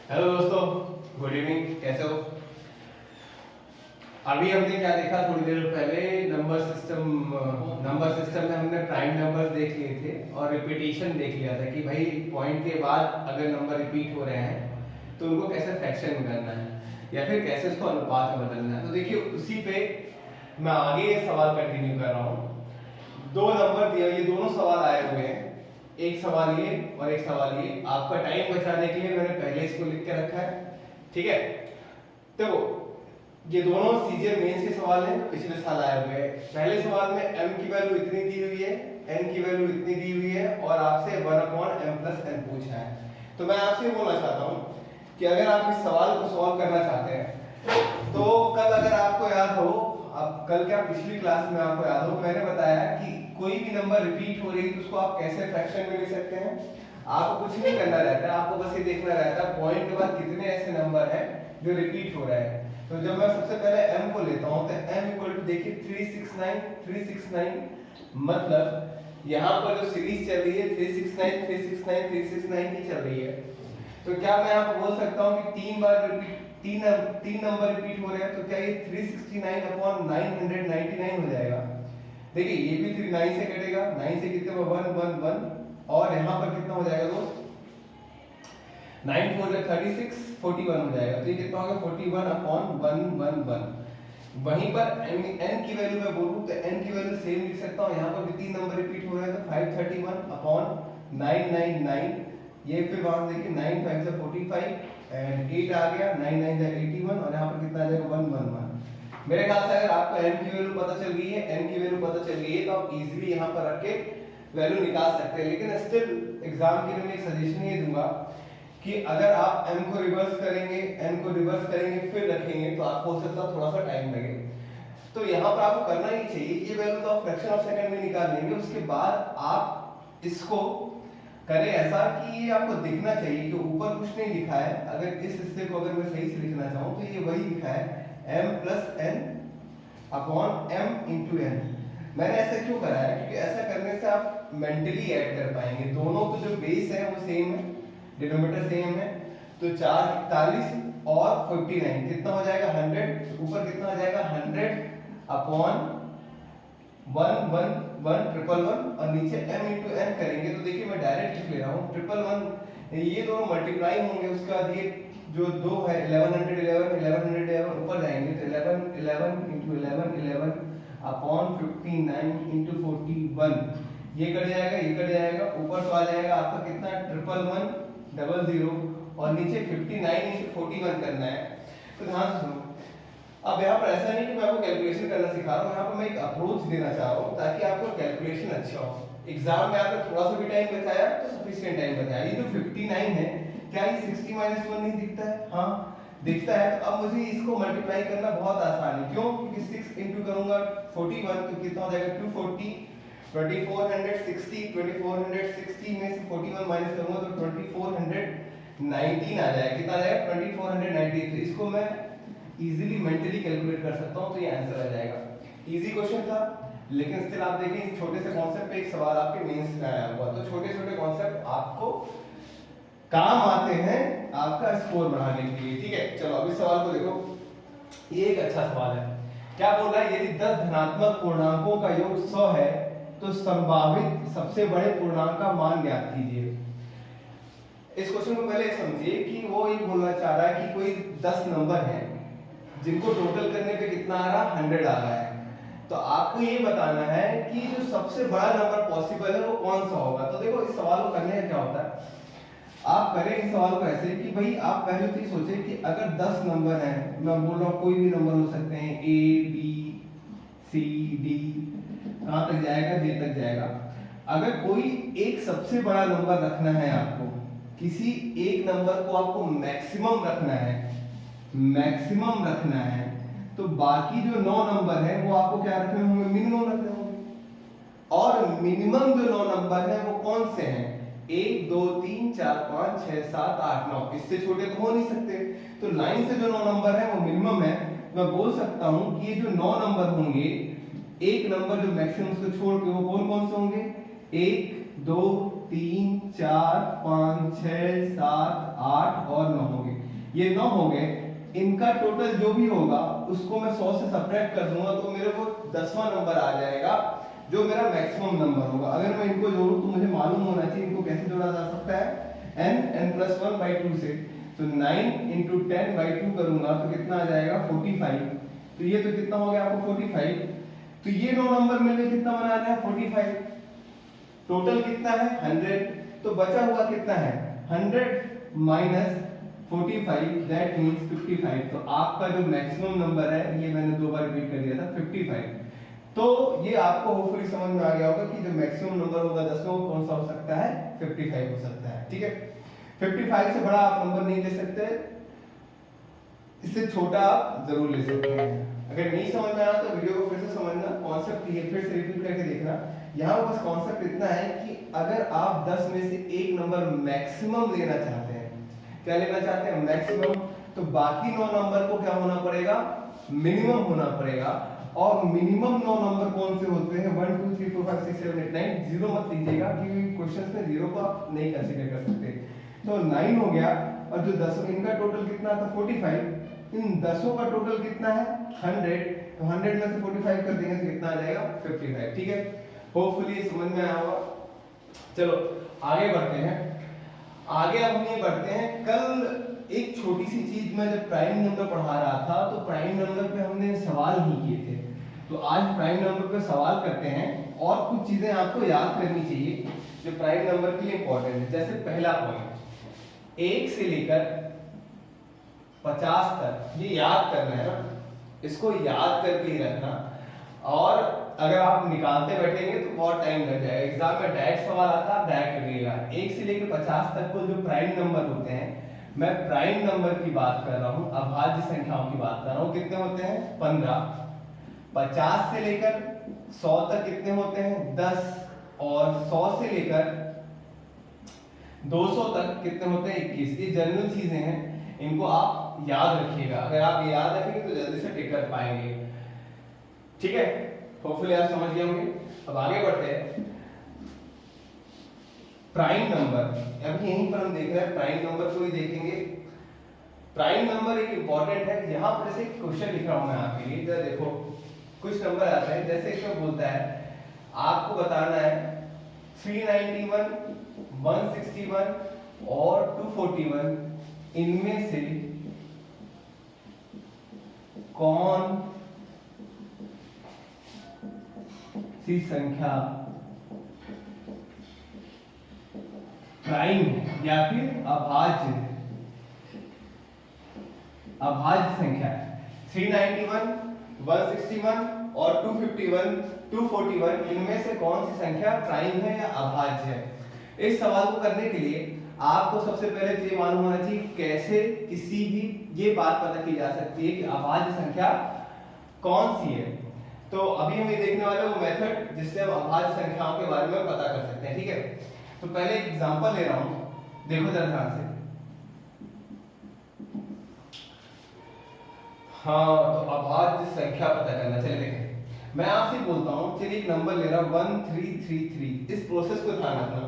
Hello दोस्तों, good evening. कैसे हो? अभी हमने क्या देखा थोड़ी देर पहले, नंबर सिस्टम में हमने प्राइम नंबर्स देख लिए थे और रिपीटेशन देख लिया था कि भाई पॉइंट के बाद अगर नंबर रिपीट हो रहे हैं तो उनको कैसे फ्रैक्शन में करना है या फिर कैसे उसको अनुपात में बदलना है। तो देखिए उसी पे मैं आगे सवाल कंटिन्यू कर रहा हूँ। दो नंबर दिया, ये दोनों सवाल आए हुए हैं, एक सवाल ये और एक सवाल ये। आपका टाइम बचाने के लिए मैंने पहले इसको लिख के रखा है, ठीक है। तो ये दोनों सीजीएल मेंस के सवाल हैं, पिछले साल आए हुए हैं। पहले सवाल में m की वैल्यू इतनी दी हुई है, n की वैल्यू इतनी दी हुई है और आपसे 1/m+n पूछा है। तो मैं आपसे बोलना चाहता हूँ कि अगर आप इस सवाल को सॉल्व करना चाहते हैं तो कल अगर आपको याद हो, आप कल क्या पिछली क्लास में आपको याद हो, मैंने बताया कि कोई भी नंबर रिपीट हो रही है तो उसको आप कैसे फ्रैक्शन में लिख सकते हैं। आपको कुछ नहीं करना रहता है, आपको बस ये देखना रहता है पॉइंट के बाद कितने ऐसे नंबर हैं जो रिपीट हो रहे हैं। तो जब मैं सबसे पहले m को लेता हूं तो m इक्वल टू देखिए 369 मतलब यहाँ पर जो सीरीज चल रही है 369 की चल रही है। तो क्या मैं आपको बोल सकता हूँ कि तीन नंबर रिपीट हो रहे हैं, तो क्या ये 369/999 हो जाएगा। देखिए ये भी 9 से कटेगा, 9 से कितने में 1 1 1 और यहाँ पर कितना हो जाएगा दोस्त, 9 4 36 41 हो जाएगा। तो ये कितना होगा 41/111। वहीं पर n की वैल्यू मैं बोलूं तो n की वैल्यू सेम लिख सकता हूं, यहाँ पर भी तीन नंबर रिपीट हो रहे हैं तो 531/999। ये फिर वहां से देखिए 9 5 से 45 एंड 8 आ गया, 9 9 से 81 और यहाँ पर कितना आ जाएगा 111। मेरे ख्याल से अगर आपको n की वैल्यू पता चल गई है, n की वैल्यू पता चल गई है तो आप इजीली यहाँ पर रख के वैल्यू निकाल सकते हैं। लेकिन स्टिल एग्जाम के लिए मैं एक सजेशन ये दूंगा कि अगर आप m को रिवर्स करेंगे, n को रिवर्स करेंगे फिर रखेंगे तो आपको हो सकता है थोड़ा सा टाइम लगे। तो यहाँ पर आपको करना ही चाहिए, ये वैल्यू तो आप फ्रैक्शन ऑफ सेकंड में निकाल लेंगे, उसके बाद आप इसको करें ऐसा कि ये आपको दिखना चाहिए कि ऊपर कुछ नहीं लिखा है। अगर इस हिस्से को अगर मैं सही से लिखना चाहूँ तो ये वही लिखा है m+n/m×n। मैंने ऐसा क्यों करा है, क्योंकि ऐसा करने से आप मेंटली ऐड कर पाएंगे। दोनों तो जो बेस है वो सेम है, डिनोमिनेटर सेम है, तो 4 41 और 59 कितना हो जाएगा 100। ऊपर कितना हो जाएगा 100/1 1 1 1 1 1 और नीचे m×n करेंगे तो देखिए मैं डायरेक्ट लिख ले रहा हूँ 1 1 ये दोनों मल्टीप्लाई होंगे, उसके बाद ये जो दो है 1111 ऊपर जाएंगे तो 11 11 × 11 11/59 ये कट जाएगा, ये कट जाएगा, ऊपर तो आ जाएगा आपका कितना 11100 और नीचे 59 × 41 करना है। तो ध्यान से सुनो, अब यहाँ पर ऐसा नहीं कि मैं आपको कैलकुलेशन करना सिखा रहा हूँ, यहाँ पर मैं एक अप्रोच देना चाह रहा हूँ ताकि आपको कैलकुलेशन अच्छा हो। एग्जाम में आपने थोड़ा सा भी टाइम बचाया तो सफिशिएंट टाइम बचाया। ये जो 59 है, क्या ये 60 - 1 नहीं दिखता है? हाँ दिखता है। तो अब मुझे इसको मल्टीप्लाई करना बहुत आसान है, क्यों? क्योंकि 6 इंटू करूंगा 41 तो कितना हो जाएगा 240, 2460 में से 41 माइनस करूंगा तो 2419 आ जाएगा। कितना आ जाएगा 2419। तो इसको मैं इजीली मेंटली कैलकुलेट कर सकता हूं, तो ये आंसर आ जाएगा। इजी क्वेश्चन था, लेकिन स्टिल आप देखें इस छोटे से कॉन्सेप्ट पे एक सवाल आपके मेंस में आया हुआ। तो छोटे छोटे कॉन्सेप्ट आपको काम आते हैं आपका स्कोर बढ़ाने के लिए, ठीक है। चलो अब इस सवाल को देखो, ये एक अच्छा सवाल है। क्या बोल रहा है, यदि 10 धनात्मक पूर्णांकों का योग 100 है तो संभावित सबसे बड़े पूर्णांक का मान ज्ञात कीजिए। इस क्वेश्चन को पहले समझिए कि वो ये बोलना चाह रहा है कि कोई 10 नंबर हैं जिनको टोटल करने पे कितना आ रहा 100 आ रहा है। तो आपको ये बताना है कि जो सबसे बड़ा नंबर पॉसिबल है वो कौन सा होगा। तो देखो इस सवाल को करने का क्या होता है, आप करें इस सवाल को ऐसे कि भाई आप पहले तो ये सोचें कि अगर 10 नंबर हैं, मैं बोल रहा हूँ कोई भी नंबर हो सकते हैं A B C D, कहाँ तक जाएगा J तक जाएगा। अगर कोई एक सबसे बड़ा नंबर रखना है, आपको किसी एक नंबर को आपको मैक्सिमम रखना है तो बाकी जो 9 नंबर है वो आपको क्या रखने होंगे, मिनिमम रखने होंगे। और मिनिमम जो 9 नंबर है वो कौन से हैं, 1 2 3 4 5 6 7 8 9, इससे छोटे तो हो नहीं सकते। तो लाइन से जो 9 नंबर है वो मिनिमम है। मैं बोल सकता हूं कि ये जो 9 नंबर होंगे, एक नंबर जो मैक्सिमम को छोड़ के वो कौन कौन से होंगे, 1 2 3 4 5 6 7 8 और 9 हो गए, ये 9 हो गए। इनका टोटल जो भी होगा उसको मैं 100 से सब्ट्रैक्ट कर दूंगा तो मेरे को 10वां नंबर आ जाएगा जो मेरा मैक्सिमम नंबर होगा। अगर मैं इनको जोड़ूं तो मुझे मालूम होना चाहिए इनको कैसे जोड़ा जा सकता है n+1/2 से। तो 9 × 10/2 करूंगा तो कितना आ जाएगा 45। तो ये तो कितना हो गया आपको 45। तो ये 9 नंबर मिलके कितना बना रहे हैं 45। टोटल कितना है 100। तो बचा हुआ कितना है 100 माइनस 45 दैट मींस 55। तो आपका जो मैक्सिमम नंबर है ये मैंने 2 बार रिपीट कर दिया था 55। तो ये आपको होपफुली समझ में आ गया होगा कि जो मैक्सिमम नंबर होगा 10 में वो कौन सा हो सकता है 55 हो सकता है। ठीक है, 55 से बड़ा आप नंबर नहीं ले सकते, इससे छोटा आप जरूर ले सकते हैं। अगर नहीं समझ में आया तो वीडियो को फिर से समझना, कॉन्सेप्ट ये फिर से रिपीट करके देखना। यहाँ बस कॉन्सेप्ट इतना है कि अगर आप 10 में से एक नंबर मैक्सिमम लेना चाहते हैं, क्या लेना चाहते हैं मैक्सिमम, तो बाकी 9 नंबर को क्या होना पड़ेगा मिनिमम होना पड़ेगा। और मिनिमम 9 नंबर कौन से होते हैं 1 2 3 4 5 6 7 8 9। जीरो मत लीजिएगा क्योंकि क्वेश्चंस में जीरो को आप नहीं कंसीडर कर सकते। तो 9 हो गया और जो 10 इनका टोटल कितना था 45, इन 10 का टोटल कितना है 100। तो 100 में से 45 कर देंगे तो कितना आ जाएगा 55। ठीक है, होपफुली समझ में आया होगा। चलो आगे बढ़ते हैं। आगे अब हम ये बढ़ते हैं, कल एक छोटी सी चीज में जब प्राइम नंबर पढ़ा रहा था तो प्राइम नंबर पे हमने सवाल नहीं किए थे। तो आज प्राइम नंबर पे सवाल करते हैं और कुछ चीजें आपको याद करनी चाहिए जो प्राइम नंबर के लिए इंपॉर्टेंट है। जैसे पहला पॉइंट 1 से लेकर 50 तक, ये याद करना है ना, इसको याद करके ही रखना। और अगर आप निकालते बैठेंगे तो बहुत टाइम लग जाएगा। एग्जाम में डायरेक्ट सवाल आता है डायरेक्ट करिएगा। 1 से लेकर 50 तक को जो प्राइम नंबर होते हैं, मैं प्राइम नंबर की बात कर रहा हूं, अभाज्य संख्याओं की बात कर रहा हूं। कितने होते हैं 15। 50 से लेकर 100 तक कितने होते हैं 10। और 100 से लेकर 200 तक कितने होते हैं 21। ये जनरल चीजें हैं, इनको आप याद रखिएगा। अगर आप ये याद रखेंगे तो जल्दी से टिक कर पाएंगे। ठीक है, होपफुली आप समझ गए होंगे। अब आगे बढ़ते हैं। प्राइम नंबर, अभी यहीं पर हम देख रहे हैं प्राइम नंबर को ही देखेंगे। प्राइम नंबर एक इंपॉर्टेंट है। यहाँ पर जैसे क्वेश्चन लिख रहा हूं मैं आपके लिए, जरा देखो कुछ नंबर आता है। जैसे इसमें बोलता है आपको बताना है 391, 161 और 241 इनमें से कौन सी संख्या प्राइम है या फिर अभाज्य संख्या है। 391, 161 और 251, 241 इनमें से कौन सी संख्या प्राइम है या अभाज्य है। इस सवाल को करने के लिए आपको सबसे पहले तो ये मालूम होना चाहिए कैसे किसी भी ये बात पता की जा सकती है कि अभाज्य संख्या कौन सी है। तो अभी हम ये देखने वाले वो मेथड जिससे हम अभाज्य संख्याओं के बारे में पता कर सकते हैं। ठीक है, तो पहले एक एग्जांपल ले रहा हूं, देखो जरा ध्यान से। हाँ, तो अभाज्य संख्या पता करना। चलिए देखें, मैं आपसे बोलता हूं, चलिए एक नंबर ले रहा हूं 1333। इस प्रोसेस को ध्यान रखना,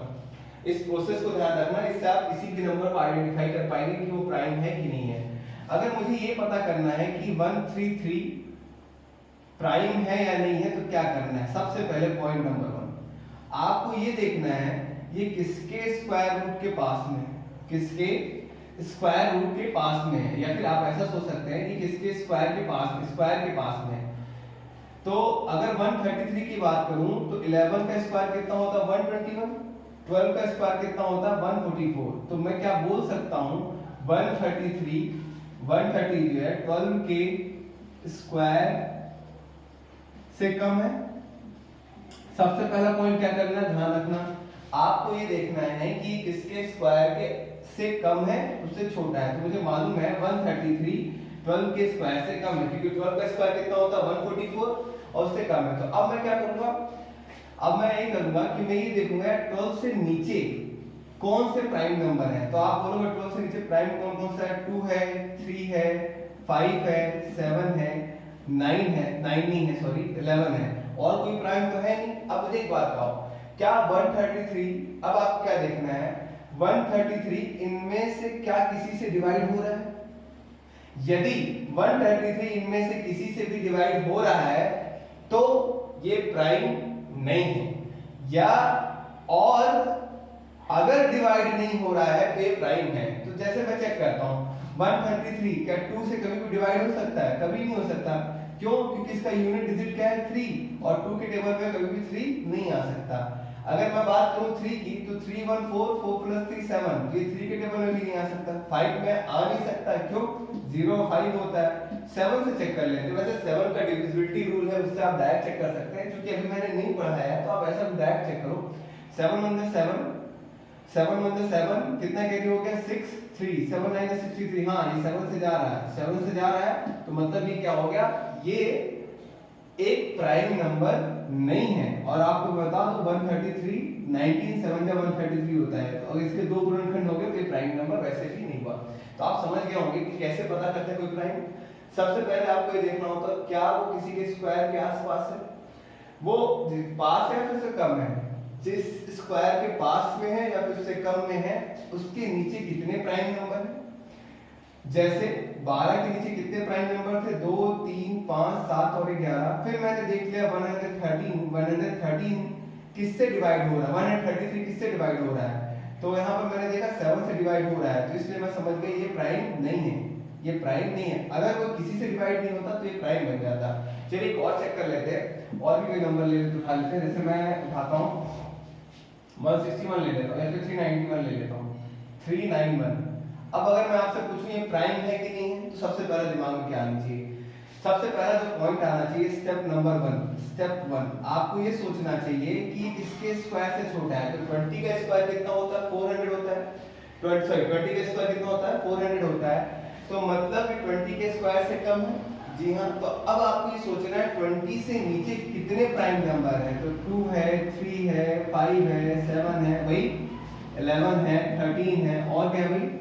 इस प्रोसेस को ध्यान रखना, इससे आप किसी भी नंबर को आइडेंटिफाई कर पाएंगे कि वो प्राइम है कि नहीं है। अगर मुझे ये पता करना है कि 133 प्राइम है या नहीं है तो क्या करना है। सबसे पहले पॉइंट नंबर 1, आपको ये देखना है ये किसके स्क्वायर रूट के पास में है, किसके स्क्वायर रूट के पास में है। या फिर आप ऐसा सोच सकते हैं कि किसके स्क्वायर के पास में है। तो अगर 133 की बात करूं तो 11 का स्क्वायर कितना होता है 121, 12 का स्क्वायर कितना होता है 144। तो मैं क्या बोल सकता हूं 130 जो है 12 के स्क्वायर से कम है। सबसे पहला पॉइंट क्या करना है, ध्यान रखना, आपको ये देखना है कि किसके स्क्वायर के से कम है उससे छोटा है। तो मुझे मालूम है 133 12 के स्क्वायर से कम है, क्योंकि 12 का स्क्वायर कितना होता है 144 और उससे कम है। तो अब मैं क्या करूंगा, अब मैं ये करूंगा कि मैं ये देखूंगा 12 से नीचे कौन से प्राइम नंबर है। तो आप बोलोगे 12 से नीचे प्राइम कौन कौन सा है, 2 है, 3 है, 5 है, 7 है, 9 है, 9 नहीं है सॉरी 11 है, और कोई प्राइम तो है नहीं। अब मुझे एक बात बताओ, क्या 133, अब आप क्या देखना है 133 इनमें से क्या किसी से डिवाइड हो रहा है? यदि 133 इनमें से किसी से भी डिवाइड हो रहा है तो ये प्राइम नहीं है, या और अगर डिवाइड नहीं हो रहा है तो ये प्राइम है। तो जैसे मैं चेक करता हूं 133 क्या 2 से कभी भी डिवाइड हो सकता है? कभी नहीं हो सकता। क्यों? क्योंकि इसका यूनिट डिजिट क्या है 3 और 2 के टेबल में कभी भी 3 नहीं आ सकता। अगर मैं बात करूं 3 की तो 3 1 4 4 प्लस 3 7, ये 3 के टेबल में भी नहीं आ सकता। 5 में आ नहीं सकता, क्यों? 0 5 होता है। 7 से चेक कर लेते हैं। वैसे 7 का डिविजिबिलिटी रूल है, उससे आप डायरेक्ट चेक कर सकते हैं, क्योंकि अभी मैंने नहीं पढ़ाया है तो आप ऐसा भी डायरेक्ट चेक करो। 7 1 7 7 1 7 कितना कैरी हो गया 6 3 7 9 63। हाँ ये 7 से जा रहा है, 7 से जा रहा है, तो मतलब ये क्या हो गया, ये एक प्राइम नंबर नहीं है। और आपको बता दो 133 19 7 जब 133 होता है, तो अगर इसके दो गुणनखंड हो गए तो ये प्राइम नंबर वैसे भी नहीं हुआ। तो आप समझ गए होंगे कि कैसे पता करते हैं कोई प्राइम। सबसे पहले आपको ये देखना होता है क्या वो किसी के स्क्वायर के आसपास है, वो पास है फिर से कम है। जिस स्क्वायर के पास में है या फिर उससे कम में है उसके नीचे कितने प्राइम नंबर है। जैसे 12 के नीचे कितने प्राइम नंबर थे, 2 3 5 7 और 11। फिर मैंने देख लिया 113 किससे डिवाइड हो रहा है, 133 किससे डिवाइड हो रहा है, तो यहाँ पर मैंने देखा 7 से डिवाइड हो रहा है, तो इसलिए मैं समझ गया ये प्राइम नहीं है, ये प्राइम नहीं है। अगर वो किसी से डिवाइड नहीं होता तो ये प्राइम बन जाता। चलिए एक और चेक कर लेते हैं, और भी कोई नंबर ले उठा लेते हैं। जैसे मैं उठाता हूँ 161 ले लेता हूँ या फिर 391 ले लेता हूँ 391। अब अगर मैं आपसे पूछूं ये प्राइम है कि नहीं है, तो सबसे पहले दिमाग में क्या आना चाहिए, सबसे पहला जो पॉइंट आना चाहिए स्टेप नंबर 1, स्टेप 1 आपको ये सोचना चाहिए कि इसके स्क्वायर से छोटा है। तो 20 का स्क्वायर कितना होता है 400 होता है, 20 का स्क्वायर कितना होता है 400 होता है, तो मतलब 20 के स्क्वायर से कम है। जी हाँ, तो अब आपको ये सोचना है 20 से नीचे कितने प्राइम नंबर है, तो 2 है 3 है 5 है 7 है, वही 11 है 13 है, और क्या भाई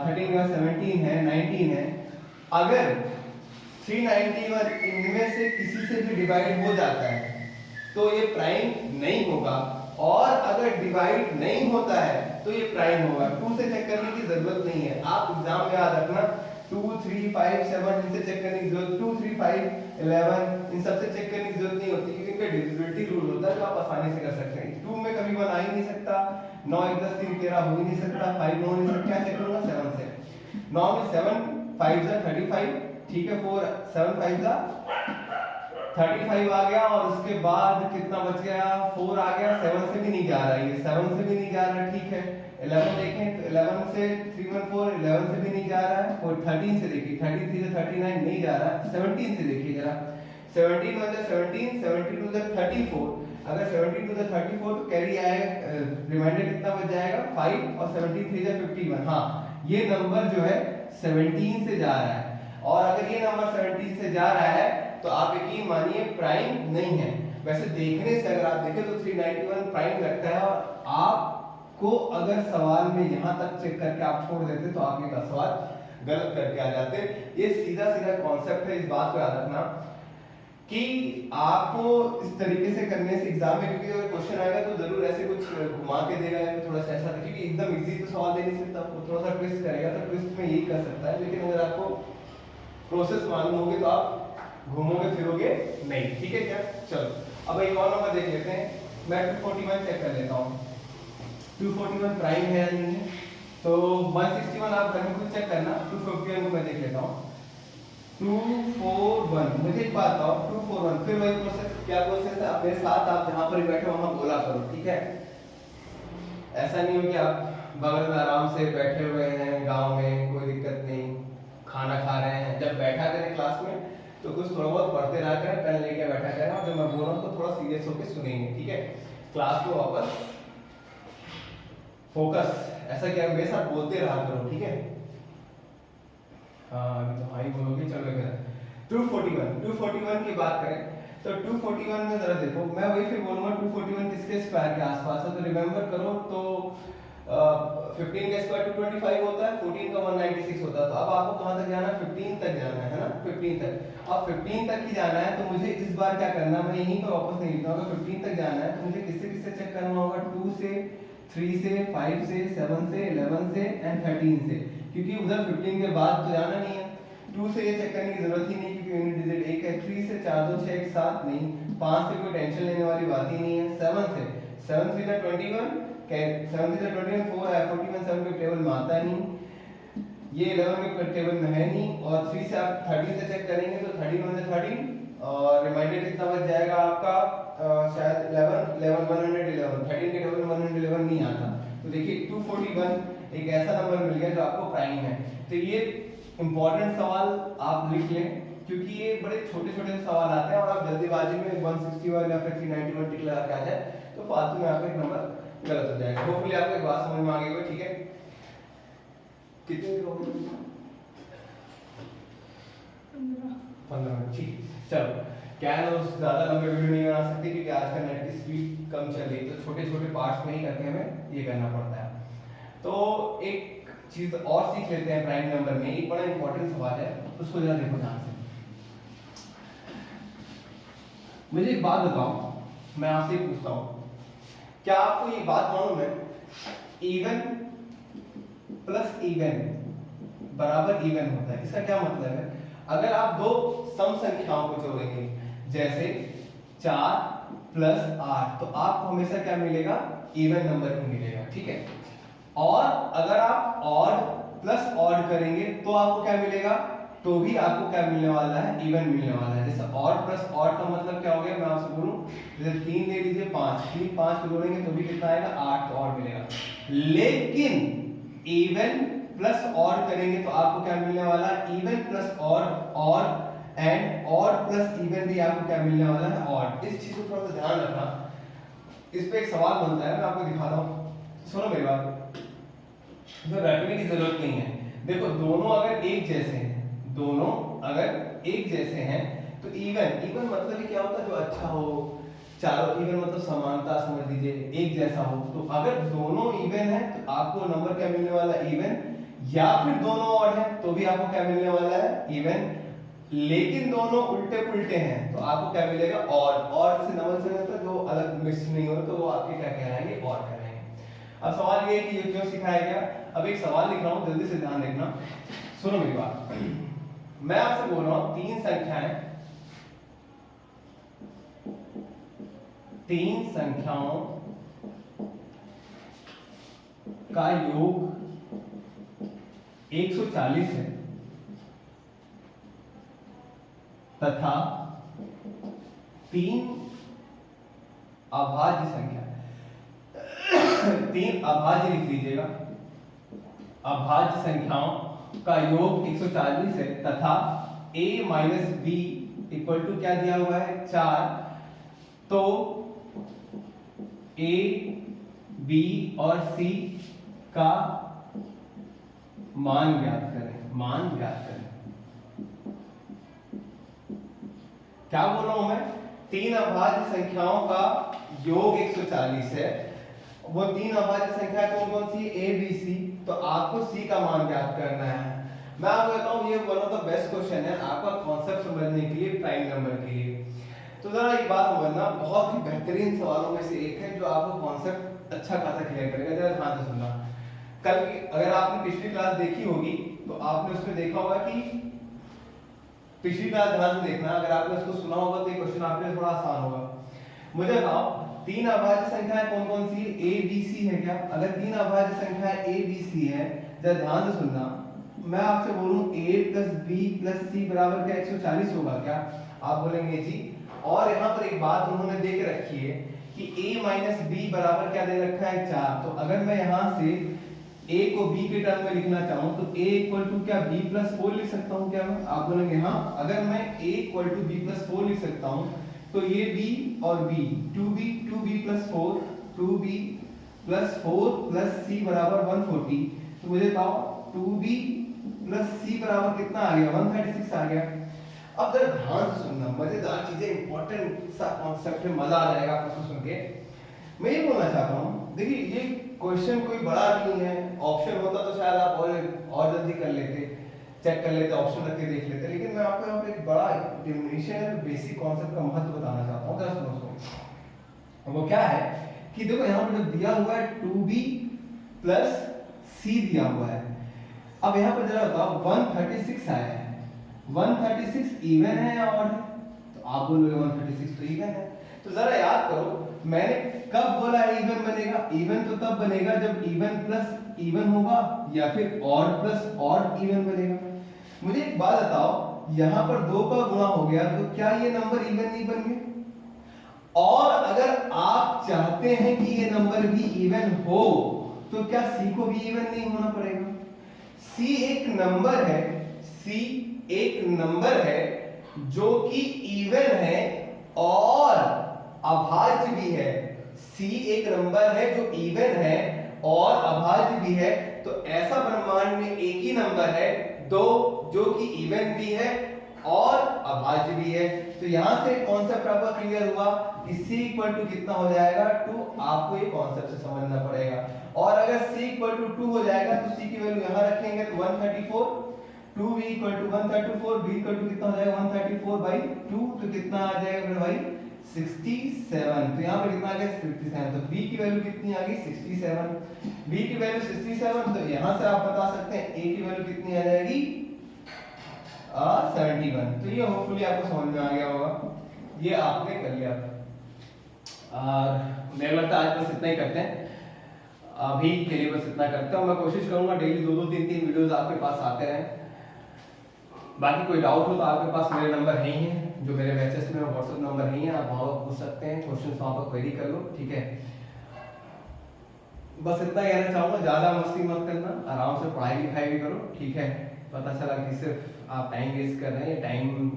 13 का 17 है 19 है। अगर 391 इनमें से किसी से भी डिवाइड हो जाता है तो ये प्राइम नहीं होगा, और अगर डिवाइड नहीं होता है तो ये प्राइम होगा। 2 से चेक करने की जरूरत नहीं है, आप एग्जाम में याद रखना 2 3 5 7 इनसे चेक करने की जरूरत, 2 3 5 11 इन सबसे चेक करने की जरूरत नहीं होती, क्योंकि इनका डिविजिबिलिटी रूल होता है, तो आप आसानी से कर सकते हैं। 2 में कभी 1 आ ही नहीं सकता, 9 1 10 3 13 हो ही नहीं सकता, 5 9 नहीं सकता, क्या चेक करूंगा 7 से। 9 में 7 5 जा 35, ठीक है, 4 7 5 जा 35 आ गया, और उसके बाद कितना बच गया 4 आ गया, 7 से भी नहीं जा रहा है, ये 7 से भी नहीं जा रहा है, ठीक है। 11 देखें तो 11 से 314 11 से भी नहीं जा रहा है, और 13 से देखिए 33 से 39 नहीं जा रहा है, 17 से देखिए जरा 17 1 17 17 2 34, अगर 17 2 34 तो कैरी आएगा, रिमाइंडर कितना बच जाएगा 5, और 17 3 51। हाँ ये नंबर जो है 17 से जा रहा है, और अगर ये नंबर 17 से जा रहा है तो आप यकीन मानिए प्राइम नहीं है। वैसे देखने से अगर आप देखें तो 391 प्राइम लगता है, और आपको अगर सवाल में यहां तक चेक करके आप छोड़ देते तो आप ये का सवाल गलत करके आ जाते। ये सीधा सीधा कॉन्सेप्ट है, इस बात को याद रखना कि आपको इस तरीके से करने से एग्जाम में, क्योंकि अगर क्वेश्चन आएगा तो जरूर ऐसे कुछ घुमा के देगा या थोड़ा सा ऐसा, क्योंकि एकदम इजी तो सवाल दे नहीं सकता, वो थोड़ा सा ट्विस्ट करेगा, तो ट्विस्ट में यही कर सकता है। लेकिन अगर आपको प्रोसेस मालूम होगी तो आप घूमोगे फिरोगे नहीं, ठीक है क्या। चलो अब एक और नंबर देख लेते हैं, मैं 241 चेक कर लेता हूँ 241 प्राइम है या नहीं है। तो 161 आप घर में खुद चेक करना, 251 को मैं देख लेता हूँ 241। मुझे एक बात बताओ 241, फिर वही प्रोसेस, क्या प्रोसेस है, मेरे साथ आप जहां पर बैठे वहां बोला करो, ठीक है। ऐसा नहीं हो कि आप बगल में आराम से बैठे हुए हैं गांव में, कोई दिक्कत नहीं, खाना खा रहे हैं, जब बैठा करें क्लास में तो कुछ थोड़ा बहुत पढ़ते रहा करें, पेन लेके बैठा करें, और जब मैं बोल रहा हूँ तो थोड़ा सीरियस होकर सुनेंगे, ठीक है। क्लास को वापस फोकस, ऐसा क्या मेरे साथ बोलते रहा करो, ठीक है। हाँ तो हाई बोलोगे, चलो क्या 241 की बात करें तो 241 में जरा देखो, मैं वही फिर बोलूंगा 241 किसके स्क्वायर के आसपास है, तो रिमेंबर करो तो 15 का स्क्वायर 225 होता है, 14 का 196 होता है। तो अब आपको कहाँ तक जाना है, 15 तक जाना है ना, 15 तक। अब 15 तक ही जाना है तो मुझे इस बार क्या करना, मैं यहीं पर वापस नहीं लिखता हूँ। अगर 15 तक जाना है तो मुझे किससे किससे चेक करना होगा, 2 से, 3 से, 5 से, 7 से, 11 से एंड 13 से, क्योंकि उधर 15 के बाद तो जाना नहीं है। 2 से ये चेक करने की जरूरत ही नहीं क्योंकि यूनिट डिजिट 1 है। 3 से 4 2 6 1 7 नहीं। 5 से कोई टेंशन लेने वाली बात ही नहीं है। 7 से 7 3 जा 21, 7 3 जा 21, 4 है 41, 7 के टेबल में आता नहीं, ये 11 के टेबल में है नहीं। और 3 से आप 13 से चेक करेंगे तो 13 1 13 और रिमाइंडर कितना बच जाएगा आपका, शायद 11 111। 13 के टेबल में 111 नहीं आता। तो देखिए 241 एक ऐसा नंबर मिल गया जो आपको प्राइम है। तो ये इंपॉर्टेंट सवाल आप लिख लें क्योंकि ये बड़े छोटे छोटे सवाल आते हैं और आप जल्दीबाजी में 161 या फिर 391 टिक लगा के आ जाए तो फालतू में आपका एक नंबर गलत हो जाएगा। होपफुली आपको एक बात समझ में आ गई होगी, ठीक है। कितने 15 मिनट, ठीक। चलो क्या है ना, ज्यादा लंबे वीडियो नहीं बना सकते क्योंकि आजकल नेट की स्पीड कम चल रही है, तो छोटे छोटे पार्ट्स में ही करके हमें ये करना पड़ता है। तो एक चीज और सीख लेते हैं प्राइम नंबर में, एक बड़ा इंपॉर्टेंट सवाल है, उसको जरा देखो ध्यान से। मुझे एक बात बताओ, मैं आपसे पूछता हूं, क्या आपको ये बात मालूम है इवन प्लस इवन बराबर इवन होता है? इसका क्या मतलब है? अगर आप दो सम संख्याओं को जोड़ेंगे जैसे 4 प्लस 8 तो आपको हमेशा क्या मिलेगा, इवन नंबर ही मिलेगा, ठीक है। और अगर आप ऑड प्लस ऑड करेंगे तो आपको क्या मिलेगा, तो भी आपको क्या मिलने वाला है, इवन मिलने वाला है। जैसे ऑड प्लस ऑड का मतलब क्या हो गया, मैं आपसे बोलूं जैसे 3 ले लीजिए 5, 3 5 को जोड़ेंगे तो भी कितना आएगा, 8 तो ऑड मिलेगा। लेकिन इवन प्लस ऑड करेंगे तो आपको क्या मिलने वाला है, even plus odd, odd and odd plus even भी आपको क्या मिलने वाला है, ऑड। इस चीज को थोड़ा सा ध्यान रखना। इस पे एक सवाल बनता है, मैं आपको दिखाता हूं, सुनो मेरी बात, इसमें रटने की जरूरत नहीं है। देखो दोनों अगर एक जैसे हैं, दोनों अगर एक जैसे हैं तो इवन, इवन मतलब क्या होता है, जो अच्छा हो, चारों इवन मतलब समानता समझ लीजिए, एक जैसा हो। तो अगर दोनों इवन है तो आपको नंबर क्या मिलने वाला है, इवन, या फिर दोनों ऑड है तो भी आपको क्या मिलने वाला है, इवन। लेकिन दोनों उल्टे पुल्टे हैं तो आपको क्या मिलेगा, ऑड। ऑड से नंबर से मतलब जो अलग मिक्स नहीं हो तो वो आपके क्या कहलाएंगे, ऑड कहलाएंगे। अब सवाल ये है कि ये क्यों सिखाया गया। अब एक सवाल लिख रहा हूं, जल्दी से ध्यान देखना, सुनो मेरी बात। मैं आपसे बोल रहा हूं तीन संख्याओं का योग 140 है तथा 3 अभाज्य संख्या 3 अभाज्य लिख लीजिएगा, अभाज्य संख्याओं का योग 140 है तथा a minus b equal to क्या दिया हुआ है, 4। तो a, b और c का मान ज्ञात करें, मान ज्ञात करें। क्या बोल रहा हूं मैं, 3 अभाज्य संख्याओं का योग 140 है, वो 3 अभाज्य संख्या कौन कौन सी, a b c, तो आपको c का मान ज्ञात करना है। मैं आपको कहता हूं ये one of the best question है आपका कॉन्सेप्ट समझने के लिए, प्राइम नंबर के लिए। तो जरा एक बात समझना, बहुत ही बेहतरीन सवालों में से एक है जो आपको कॉन्सेप्ट अच्छा खासा क्लियर करेगा। जरा ध्यान से सुनना। कल की अगर आपने पिछली क्लास देखी होगी तो आपने उसमें देखा होगा कि पिछली क्लास ध्यान से देखना, अगर आपने उसको सुना होगा तो ये क्वेश्चन आपके लिए थोड़ा आसान होगा। मुझे बताओ 3 अभाज्य संख्याएं कौन कौन सी, a b c है क्या? अगर 3 अभाज्य संख्याएं a b c है, जरा ध्यान से सुनना, मैं आपसे बोलूं a plus b plus c बराबर क्या 140 होगा क्या? आप बोलेंगे जी। और यहाँ पर एक बात उन्होंने दे के रखी है कि a माइनस b बराबर क्या दे रखा है, 4। तो अगर मैं यहाँ से a को b के टर्म में लिखना चाहूँ तो a इक्वल टू क्या b प्लस 4 लिख सकता हूँ क्या मैं? आप बोलेंगे हाँ। अगर मैं a equal to b plus 4 लिख सकता हूँ तो ये b और b, 2b plus 4, 2b plus 4 plus c बराबर 140। तो मुझे बताओ 2b प्लस c बराबर कितना आ गया, 136 आ गया। अब जरा ध्यान से सुनना, मजेदार चीजें, इंपॉर्टेंट सा कॉन्सेप्ट है, मजा आ जाएगा आपको सुन के। मैं ये बोलना चाहता हूँ, देखिए ये क्वेश्चन कोई बड़ा नहीं है, ऑप्शन होता तो शायद आप और जल्दी कर लेते, चेक कर लेते, ऑप्शन रख के देख लेते, लेकिन मैं आपको यहाँ पे एक बड़ा डिफिनेशन है, बेसिक कॉन्सेप्ट का महत्व बताना चाहता हूँ। जरा सुनो। वो क्या है कि देखो यहाँ पर जो दिया हुआ है 2b प्लस c दिया हुआ है। अब यहाँ पर जरा बताओ 136 आया है, 136 इवन है या ऑड है? तो आप बोलोगे 136 तो इवन है। तो जरा याद करो मैंने कब बोला इवन बनेगा? इवन तो तब बनेगा जब इवन प्लस इवन होगा या फिर ऑड प्लस ऑड इवन बनेगा। मुझे एक बात बताओ, यहाँ पर 2 का गुणा हो गया तो क्या ये नंबर इवन नहीं बन गए? और अगर आप चाहते हैं कि ये नंबर भी इवन हो तो क्या c को भी इवन नहीं होना पड़ेगा? c एक नंबर है, c एक नंबर है जो कि इवन है और अभाज्य भी है। c एक नंबर है जो इवन है और अभाज्य भी है। तो ऐसा ब्रह्मांड में एक ही नंबर है दो जो कि इवन भी है और अभाज्य भी है। तो यहां से कॉन्सेप्ट आपका क्लियर हुआ कि c इक्वल टू कितना हो जाएगा 2। आपको ये कॉन्सेप्ट से समझना पड़ेगा। और अगर c इक्वल टू 2 हो जाएगा तो c की वैल्यू यहां रखेंगे तो 134, 2v equal to 134, v equal to कितना हो जाएगा 134 बाई 2, तो कितना आ जाएगा मेरे भाई 67। तो यहाँ पे कितना आ गया 67। तो v की वैल्यू कितनी आ गई 67। v की वैल्यू 67, तो यहाँ से आप बता सकते हैं a की वैल्यू कितनी आ जाएगी 71। तो ये होपफुली आपको समझ में आ गया होगा, ये आपने कर लिया। और मेरे लगता है आज बस इतना ही करते हैं, अभी के लिए बस इतना करते हैं। मैं कोशिश करूंगा डेली 2-2 3-3 वीडियोस आपके पास आते रहें। बाकी कोई डाउट हो तो आपके पास मेरे नंबर है ही हैं, जो मेरे बैचेस में व्हाट्सएप नंबर है ही हैं, आप वहाँ पूछ सकते हैं, क्वेश्चन वहाँ पर क्वेरी कर लो, ठीक है। बस इतना कहना चाहूँगा, ज़्यादा मस्ती मत करना, आराम से पढ़ाई लिखाई भी करो, ठीक है। पता चला कि सिर्फ आप टाइम वेस्ट कर रहे हैं, टाइम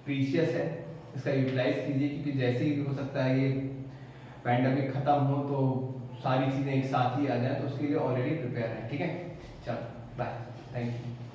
प्रीशियस है, इसका यूटिलाइज कीजिए, क्योंकि जैसे ही हो सकता है ये पैंडेमिक खत्म हो तो सारी चीज़ें एक साथ ही आ जाए, तो उसके लिए ऑलरेडी प्रिपेयर है, ठीक है। चलो बाय, थैंक यू।